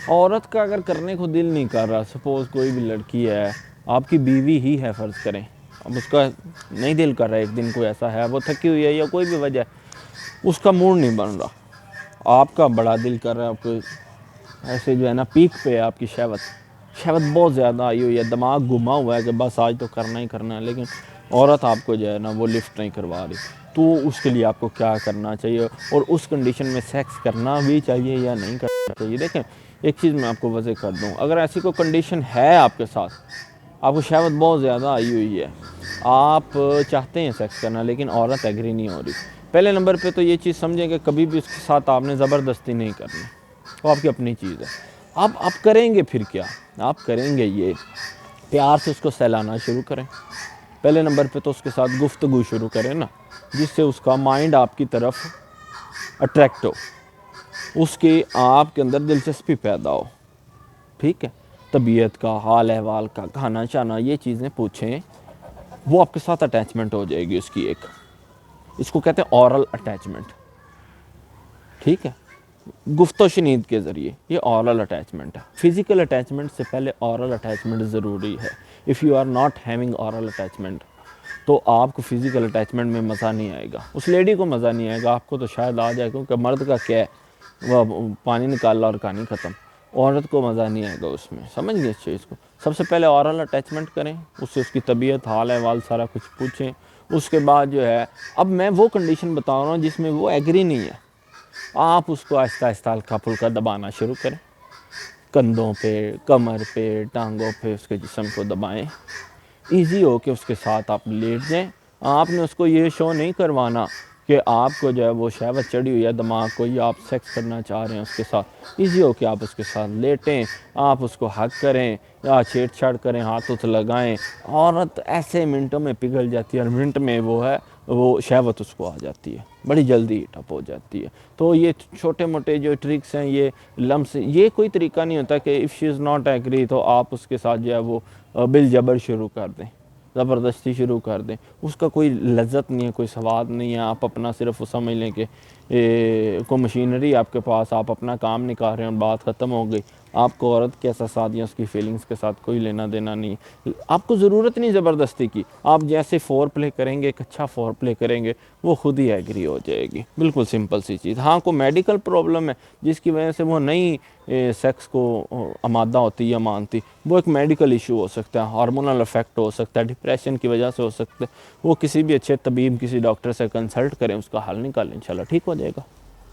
عورت کا اگر کرنے کو دل نہیں کر رہا، سپوز کوئی بھی لڑکی ہے، آپ کی بیوی ہی ہے فرض کریں، اب اس کا نہیں دل کر رہا، ایک دن کوئی ایسا ہے وہ تھکی ہوئی ہے یا کوئی بھی وجہ ہے، اس کا موڈ نہیں بن رہا، آپ کا بڑا دل کر رہا ہے، آپ کو ایسے جو ہے نا پیک پہ ہے آپ کی شہوت بہت زیادہ آئی ہوئی ہے، دماغ گھما ہوا ہے کہ بس آج تو کرنا ہی کرنا ہے، لیکن عورت آپ کو جو ہے نا وہ لفٹ نہیں کروا رہی، تو اس کے لیے آپ کو کیا کرنا چاہیے، اور اس کنڈیشن میں سیکس کرنا بھی چاہیے یا نہیں کرنا چاہیے؟ دیکھیں ایک چیز میں آپ کو واضح کر دوں، اگر ایسی کوئی کنڈیشن ہے آپ کے ساتھ، آپ کو شہوت بہت زیادہ آئی ہوئی ہے، آپ چاہتے ہیں سیکس کرنا لیکن عورت ایگری نہیں ہو رہی، پہلے نمبر پہ تو یہ چیز سمجھیں کہ کبھی بھی اس کے ساتھ آپ نے زبردستی نہیں کرنی، وہ آپ کی اپنی چیز ہے۔ اب آپ کریں گے پھر کیا؟ آپ کریں گے یہ پیار سے اس کو سہلانا شروع کریں، پہلے نمبر پہ تو اس کے ساتھ گفتگو شروع کریں نا، جس سے اس کا مائنڈ آپ کی طرف اٹریکٹ ہو، اس کی آپ کے اندر دلچسپی پیدا ہو، ٹھیک ہے؟ طبیعت کا، حال احوال کا، کھانا چانا، یہ چیزیں پوچھیں، وہ آپ کے ساتھ اٹیچمنٹ ہو جائے گی اس کی ایک، اس کو کہتے ہیں اورل اٹیچمنٹ، ٹھیک ہے؟ گفت و شنید کے ذریعے، یہ اورل اٹیچمنٹ ہے۔ فزیکل اٹیچمنٹ سے پہلے اورل اٹیچمنٹ ضروری ہے۔ If you are not having oral attachment تو آپ کو فزیکل اٹیچمنٹ میں مزہ نہیں آئے گا، اس لیڈی کو مزہ نہیں آئے گا، آپ کو تو شاید آ جائے، کیونکہ مرد کا کیا ہے، وہ پانی نکالا اور کہانی ختم، عورت کو مزہ نہیں آئے گا اس میں، سمجھ گئے اس چیز کو؟ سب سے پہلے اورل اٹیچمنٹ کریں، اس سے اس کی طبیعت، حال احوال سارا کچھ پوچھیں، اس کے بعد جو ہے، اب میں وہ کنڈیشن بتا رہا ہوں جس میں وہ ایگری نہیں ہے، آپ اس کو آہستہ آہستہ ہلکا پھلکا دبانا شروع کریں، کندھوں پہ، کمر پہ، ٹانگوں پہ اس کے جسم کو دبائیں، ایزی ہو کہ اس کے ساتھ آپ لیٹ جائیں۔ آپ نے اس کو یہ شو نہیں کروانا کہ آپ کو جو ہے وہ شہوت چڑھی ہوئی ہے دماغ کو، یا آپ سیکس کرنا چاہ رہے ہیں اس کے ساتھ، ایزی ہو کہ آپ اس کے ساتھ لیٹیں، آپ اس کو حگ کریں یا چھیڑ چھاڑ کریں، ہاتھ لگائیں، عورت ایسے منٹوں میں پگھل جاتی ہے، اور منٹ میں وہ شہوت اس کو آ جاتی ہے، بڑی جلدی ہیٹ اپ ہو جاتی ہے۔ تو یہ چھوٹے موٹے جو ٹرکس ہیں، یہ لمس، یہ کوئی طریقہ نہیں ہوتا کہ if she is not agree تو آپ اس کے ساتھ جو ہے وہ بالجبر شروع کر دیں، زبردستی شروع کر دیں، اس کا کوئی لذت نہیں ہے، کوئی سواد نہیں ہے، آپ اپنا صرف وہ سمجھ لیں کہ کوئی مشینری آپ کے پاس، آپ اپنا کام نکال رہے ہیں اور بات ختم ہو گئی، آپ کو عورت کے احساسات یا اس کی فیلنگز کے ساتھ کوئی لینا دینا نہیں، آپ کو ضرورت نہیں زبردستی کی، آپ جیسے فور پلے کریں گے، ایک اچھا فور پلے کریں گے، وہ خود ہی ایگری ہو جائے گی، بالکل سمپل سی چیز۔ ہاں کوئی میڈیکل پرابلم ہے جس کی وجہ سے وہ نہیں سیکس کو آمادہ ہوتی یا مانتی، وہ ایک میڈیکل ایشو ہو سکتا ہے، ہارمونل افیکٹ ہو سکتا ہے، ڈپریشن کی وجہ سے ہو سکتا ہے، وہ کسی بھی اچھے طبیب، کسی ڈاکٹر سے کنسلٹ کریں، اس کا حل نکالیں، انشاءاللہ ٹھیک ہو جائے گا۔